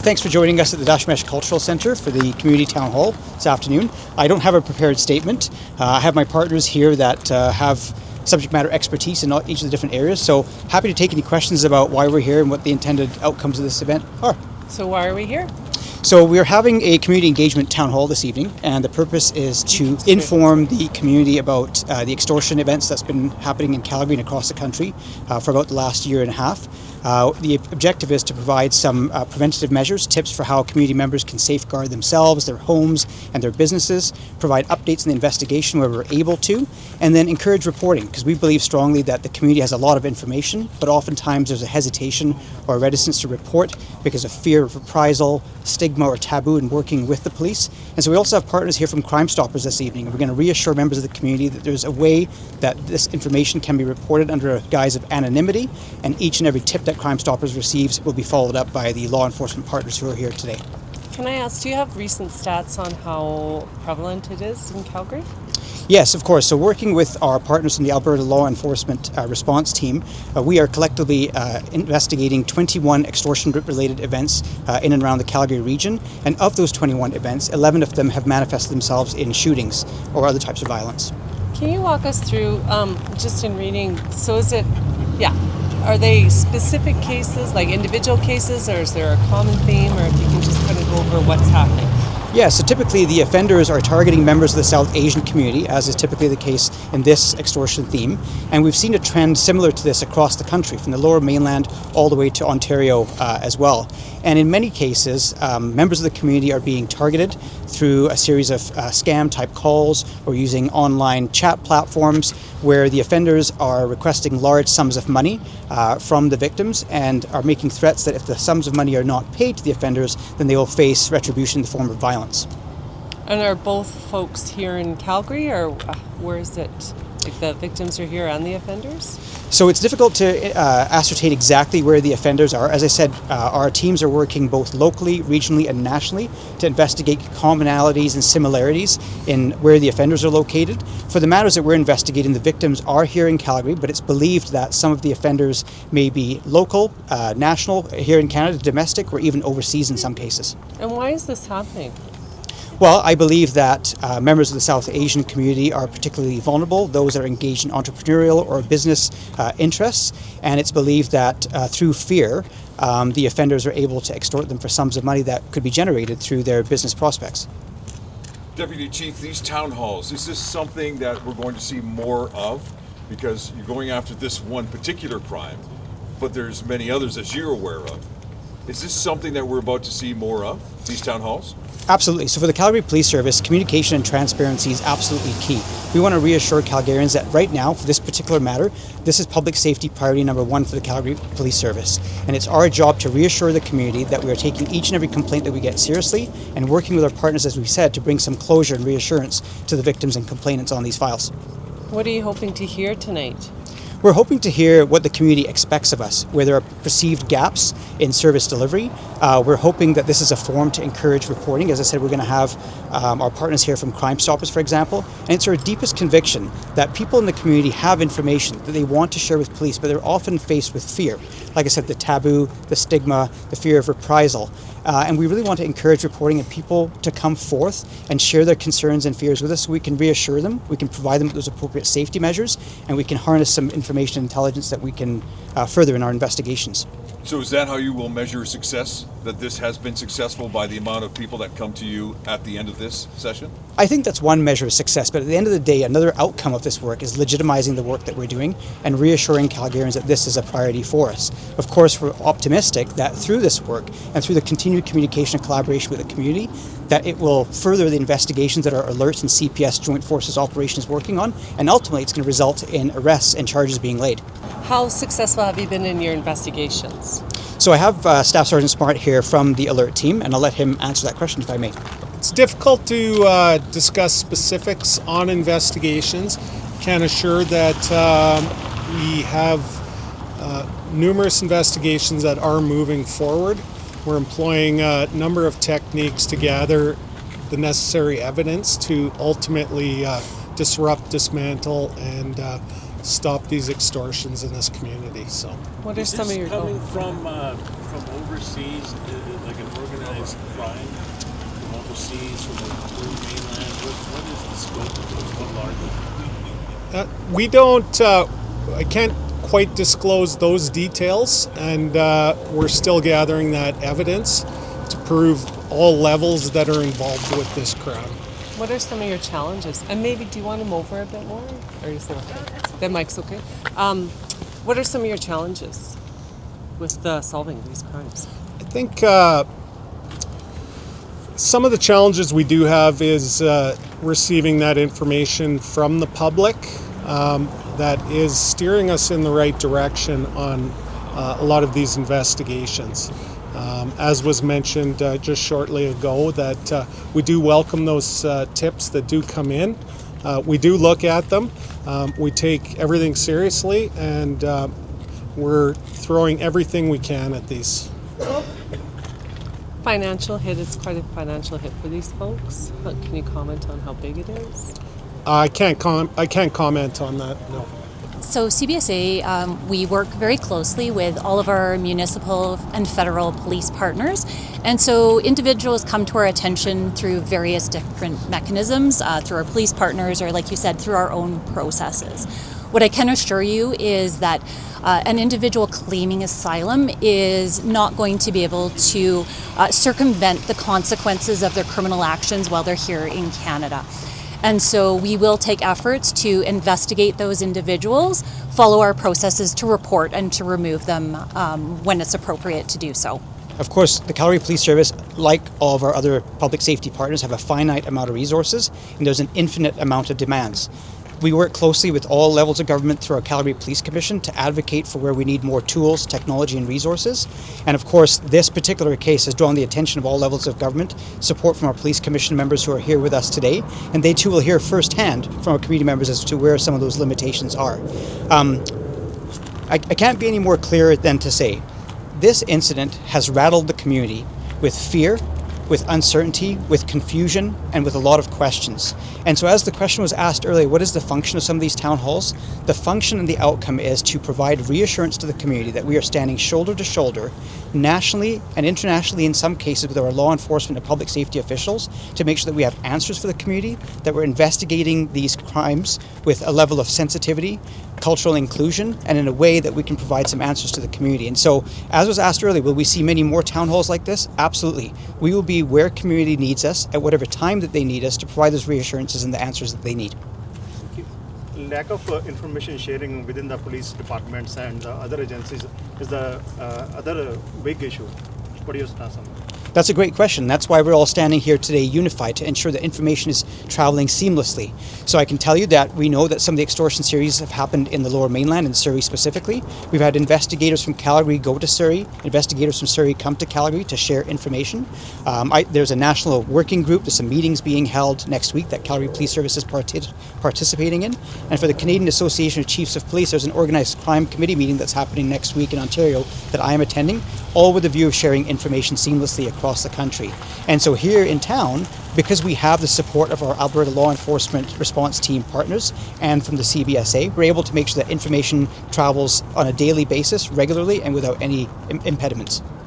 thanks for joining us at the Dashmesh Cultural Centre for the Community Town Hall this afternoon. I don't have a prepared statement. I have my partners here that have subject matter expertise in each of the different areas, so happy to take any questions about why we're here and what the intended outcomes of this event are. So why are we here? So we're having a community engagement town hall this evening, and the purpose is to inform the community about the extortion events that's been happening in Calgary and across the country for about the last year and a half. The objective is to provide some preventative measures, tips for how community members can safeguard themselves, their homes, and their businesses, provide updates in the investigation where we're able to, and then encourage reporting, because we believe strongly that the community has a lot of information, but oftentimes there's a hesitation or a reticence to report because of fear of reprisal, stigma, or taboo in working with the police. And so we also have partners here from Crime Stoppers this evening, and we're going to reassure members of the community that there's a way that this information can be reported under a guise of anonymity, and each and every tip that Crime Stoppers receives will be followed up by the law enforcement partners who are here today. Can I ask, do you have recent stats on how prevalent it is in Calgary? Yes, of course. So working with our partners from the Alberta Law Enforcement Response Team, we are collectively investigating 21 extortion-related events in and around the Calgary region. And of those 21 events, 11 of them have manifested themselves in shootings or other types of violence. Can you walk us through, just in reading, so are they specific cases, like individual cases, or is there a common theme, or if you can just kind of go over what's happening? Yeah, so typically the offenders are targeting members of the South Asian community, as is typically the case in this extortion theme. And we've seen a trend similar to this across the country, from the Lower Mainland all the way to Ontario as well. And in many cases, members of the community are being targeted through a series of scam-type calls or using online chat platforms where the offenders are requesting large sums of money from the victims and are making threats that if the sums of money are not paid to the offenders, then they will face retribution in the form of violence. And are both folks here in Calgary, or where is it? Like the victims are here and the offenders? So it's difficult to ascertain exactly where the offenders are. As I said, our teams are working both locally, regionally, and nationally to investigate commonalities and similarities in where the offenders are located. For the matters that we're investigating, the victims are here in Calgary, but it's believed that some of the offenders may be local, national, here in Canada, domestic, or even overseas in some cases. And why is this happening? Well, I believe that members of the South Asian community are particularly vulnerable, those that are engaged in entrepreneurial or business interests, and it's believed that through fear, the offenders are able to extort them for sums of money that could be generated through their business prospects. Deputy Chief, these town halls, is this something that we're going to see more of? Because you're going after this one particular crime, but there's many others as you're aware of. Is this something that we're about to see more of, these town halls? Absolutely. So for the Calgary Police Service, communication and transparency is absolutely key. We want to reassure Calgarians that right now, for this particular matter, this is public safety priority number one for the Calgary Police Service. And it's our job to reassure the community that we are taking each and every complaint that we get seriously and working with our partners, as we said, to bring some closure and reassurance to the victims and complainants on these files. What are you hoping to hear tonight? We're hoping to hear what the community expects of us, where there are perceived gaps in service delivery. We're hoping that this is a forum to encourage reporting. As I said, we're going to have our partners here from Crime Stoppers, for example, and it's our deepest conviction that people in the community have information that they want to share with police, but they're often faced with fear. Like I said, the taboo, the stigma, the fear of reprisal. And we really want to encourage reporting and people to come forth and share their concerns and fears with us so we can reassure them, we can provide them with those appropriate safety measures, and we can harness some information and intelligence that we can further in our investigations. So is that how you will measure success, that this has been successful by the amount of people that come to you at the end of this session? I think that's one measure of success, but at the end of the day, another outcome of this work is legitimizing the work that we're doing and reassuring Calgarians that this is a priority for us. Of course, we're optimistic that through this work and through the continued communication and collaboration with the community, that it will further the investigations that our Alert and CPS Joint Forces operation is working on, and ultimately it's going to result in arrests and charges being laid. How successful have you been in your investigations? So I have Staff Sergeant Smart here from the Alert team, and I'll let him answer that question if I may. It's difficult to discuss specifics on investigations. Can assure that we have numerous investigations that are moving forward. We're employing a number of techniques to gather the necessary evidence to ultimately disrupt, dismantle, and stop these extortions in this community. So, what are some of your coming from overseas, like an organized organized crime from overseas, from the mainland? What is the scope of this? What larger? We don't, I can't quite disclose those details, and we're still gathering that evidence to prove all levels that are involved with this crime. What are some of your challenges? And maybe do you want to move over a bit more? Or is it okay? That mic's okay. What are some of your challenges with solving these crimes? I think some of the challenges we do have is receiving that information from the public that is steering us in the right direction on a lot of these investigations. As was mentioned just shortly ago, that we do welcome those tips that do come in. We do look at them. We take everything seriously, and we're throwing everything we can at these. Financial hit, it's quite a financial hit for these folks. But can you comment on how big it is? I can't comment on that, no. So CBSA, we work very closely with all of our municipal and federal police partners. And so individuals come to our attention through various different mechanisms, through our police partners, or like you said, through our own processes. What I can assure you is that an individual claiming asylum is not going to be able to circumvent the consequences of their criminal actions while they're here in Canada. And so we will take efforts to investigate those individuals, follow our processes to report and to remove them when it's appropriate to do so. Of course, the Calgary Police Service, like all of our other public safety partners, have a finite amount of resources, and there's an infinite amount of demands. We work closely with all levels of government through our Calgary Police Commission to advocate for where we need more tools, technology and resources. And of course, this particular case has drawn the attention of all levels of government, support from our Police Commission members who are here with us today, and they too will hear firsthand from our community members as to where some of those limitations are. I can't be any more clear than to say, this incident has rattled the community with fear, with uncertainty, with confusion, and with a lot of questions. And so as the question was asked earlier, what is the function of some of these town halls? The function and the outcome is to provide reassurance to the community that we are standing shoulder to shoulder, nationally and internationally in some cases with our law enforcement and public safety officials, to make sure that we have answers for the community, that we're investigating these crimes with a level of sensitivity, cultural inclusion, and in a way that we can provide some answers to the community. And so, as was asked earlier, will we see many more town halls like this? Absolutely. We will be where community needs us at whatever time that they need us to provide those reassurances and the answers that they need. Lack of information sharing within the police departments and other agencies is the other big issue. What are your thoughts on that? That's a great question. That's why we're all standing here today unified to ensure that information is traveling seamlessly. So I can tell you that we know that some of the extortion series have happened in the Lower Mainland, in Surrey specifically. We've had investigators from Calgary go to Surrey, investigators from Surrey come to Calgary to share information. There's a national working group, there's some meetings being held next week that Calgary Police Service is participating in. And for the Canadian Association of Chiefs of Police, there's an organized crime committee meeting that's happening next week in Ontario that I am attending, all with the view of sharing information seamlessly across the country. And so here in town, because we have the support of our Alberta law enforcement response team partners and from the CBSA, we're able to make sure that information travels on a daily basis, regularly, and without any impediments.